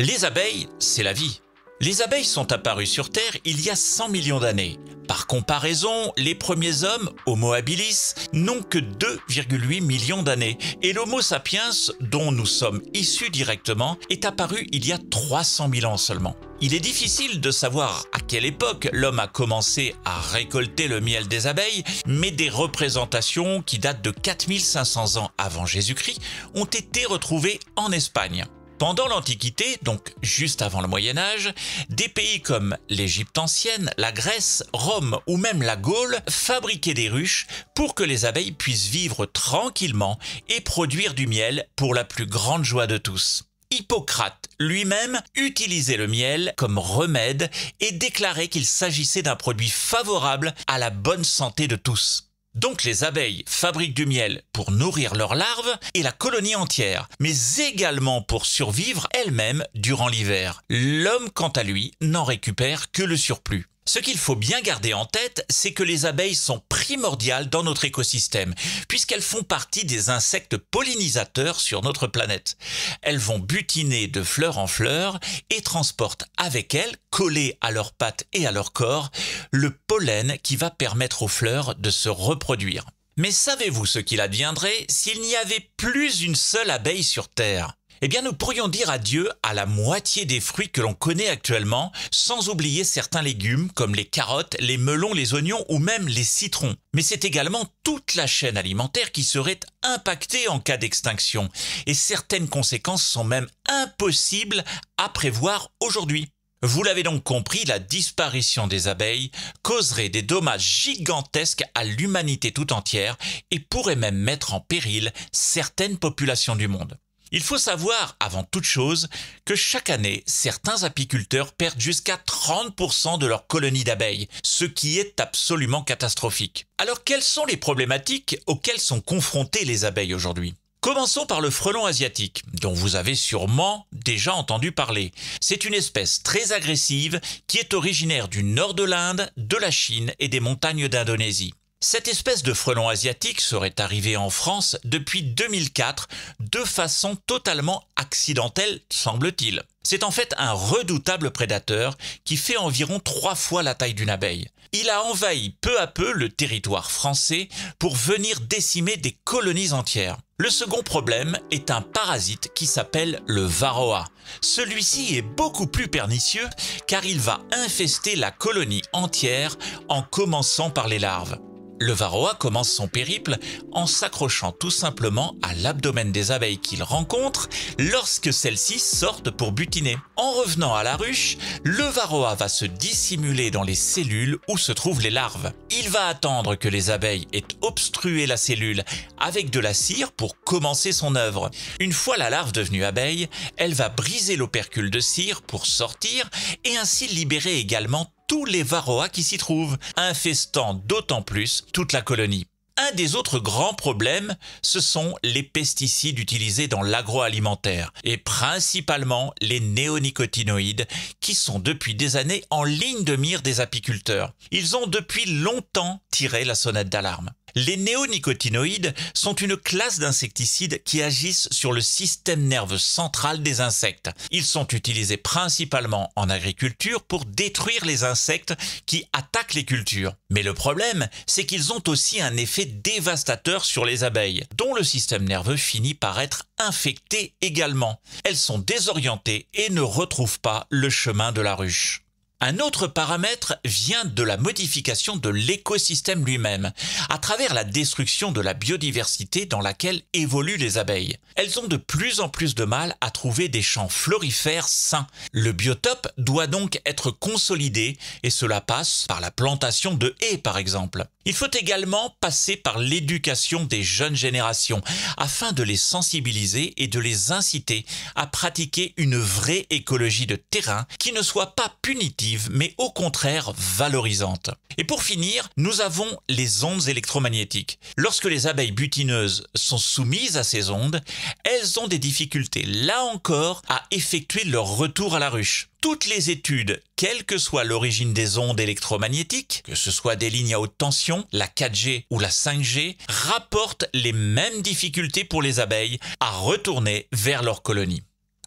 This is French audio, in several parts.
Les abeilles, c'est la vie. Les abeilles sont apparues sur Terre il y a 100 millions d'années. Par comparaison, les premiers hommes, Homo habilis, n'ont que 2,8 millions d'années et l'Homo sapiens, dont nous sommes issus directement, est apparu il y a 300 000 ans seulement. Il est difficile de savoir à quelle époque l'homme a commencé à récolter le miel des abeilles, mais des représentations qui datent de 4500 ans avant Jésus-Christ ont été retrouvées en Espagne. Pendant l'Antiquité, donc juste avant le Moyen-Âge, des pays comme l'Égypte ancienne, la Grèce, Rome ou même la Gaule fabriquaient des ruches pour que les abeilles puissent vivre tranquillement et produire du miel pour la plus grande joie de tous. Hippocrate lui-même utilisait le miel comme remède et déclarait qu'il s'agissait d'un produit favorable à la bonne santé de tous. Donc les abeilles fabriquent du miel pour nourrir leurs larves et la colonie entière, mais également pour survivre elles-mêmes durant l'hiver. L'homme, quant à lui, n'en récupère que le surplus. Ce qu'il faut bien garder en tête, c'est que les abeilles sont primordiales dans notre écosystème, puisqu'elles font partie des insectes pollinisateurs sur notre planète. Elles vont butiner de fleur en fleur et transportent avec elles, collées à leurs pattes et à leur corps, le pollen qui va permettre aux fleurs de se reproduire. Mais savez-vous ce qu'il adviendrait s'il n'y avait plus une seule abeille sur Terre ? Eh bien, nous pourrions dire adieu à la moitié des fruits que l'on connaît actuellement, sans oublier certains légumes comme les carottes, les melons, les oignons ou même les citrons. Mais c'est également toute la chaîne alimentaire qui serait impactée en cas d'extinction. Et certaines conséquences sont même impossibles à prévoir aujourd'hui. Vous l'avez donc compris, la disparition des abeilles causerait des dommages gigantesques à l'humanité tout entière et pourrait même mettre en péril certaines populations du monde. Il faut savoir, avant toute chose, que chaque année, certains apiculteurs perdent jusqu'à 30% de leur colonie d'abeilles, ce qui est absolument catastrophique. Alors, quelles sont les problématiques auxquelles sont confrontées les abeilles aujourd'hui ? Commençons par le frelon asiatique, dont vous avez sûrement déjà entendu parler. C'est une espèce très agressive qui est originaire du nord de l'Inde, de la Chine et des montagnes d'Indonésie. Cette espèce de frelon asiatique serait arrivée en France depuis 2004 de façon totalement accidentelle, semble-t-il. C'est en fait un redoutable prédateur qui fait environ 3 fois la taille d'une abeille. Il a envahi peu à peu le territoire français pour venir décimer des colonies entières. Le second problème est un parasite qui s'appelle le varroa. Celui-ci est beaucoup plus pernicieux car il va infester la colonie entière en commençant par les larves. Le varroa commence son périple en s'accrochant tout simplement à l'abdomen des abeilles qu'il rencontre lorsque celles-ci sortent pour butiner. En revenant à la ruche, le varroa va se dissimuler dans les cellules où se trouvent les larves. Il va attendre que les abeilles aient obstrué la cellule avec de la cire pour commencer son œuvre. Une fois la larve devenue abeille, elle va briser l'opercule de cire pour sortir et ainsi libérer également tous les varroas qui s'y trouvent, infestant d'autant plus toute la colonie. Un des autres grands problèmes, ce sont les pesticides utilisés dans l'agroalimentaire et principalement les néonicotinoïdes qui sont depuis des années en ligne de mire des apiculteurs. Ils ont depuis longtemps tiré la sonnette d'alarme. Les néonicotinoïdes sont une classe d'insecticides qui agissent sur le système nerveux central des insectes. Ils sont utilisés principalement en agriculture pour détruire les insectes qui attaquent les cultures. Mais le problème, c'est qu'ils ont aussi un effet dévastateur sur les abeilles, dont le système nerveux finit par être infecté également. Elles sont désorientées et ne retrouvent pas le chemin de la ruche. Un autre paramètre vient de la modification de l'écosystème lui-même, à travers la destruction de la biodiversité dans laquelle évoluent les abeilles. Elles ont de plus en plus de mal à trouver des champs florifères sains. Le biotope doit donc être consolidé et cela passe par la plantation de haies par exemple. Il faut également passer par l'éducation des jeunes générations afin de les sensibiliser et de les inciter à pratiquer une vraie écologie de terrain qui ne soit pas punitive mais au contraire valorisante. Et pour finir, nous avons les ondes électromagnétiques. Lorsque les abeilles butineuses sont soumises à ces ondes, elles ont des difficultés, là encore, à effectuer leur retour à la ruche. Toutes les études, quelle que soit l'origine des ondes électromagnétiques, que ce soit des lignes à haute tension, la 4G ou la 5G, rapportent les mêmes difficultés pour les abeilles à retourner vers leur colonie.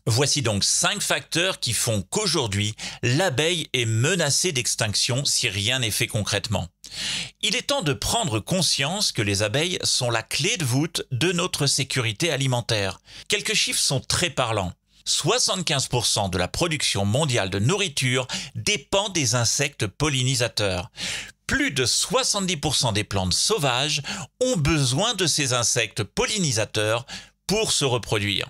Voici donc 5 facteurs qui font qu'aujourd'hui, l'abeille est menacée d'extinction si rien n'est fait concrètement. Il est temps de prendre conscience que les abeilles sont la clé de voûte de notre sécurité alimentaire. Quelques chiffres sont très parlants. 75% de la production mondiale de nourriture dépend des insectes pollinisateurs. Plus de 70% des plantes sauvages ont besoin de ces insectes pollinisateurs pour se reproduire.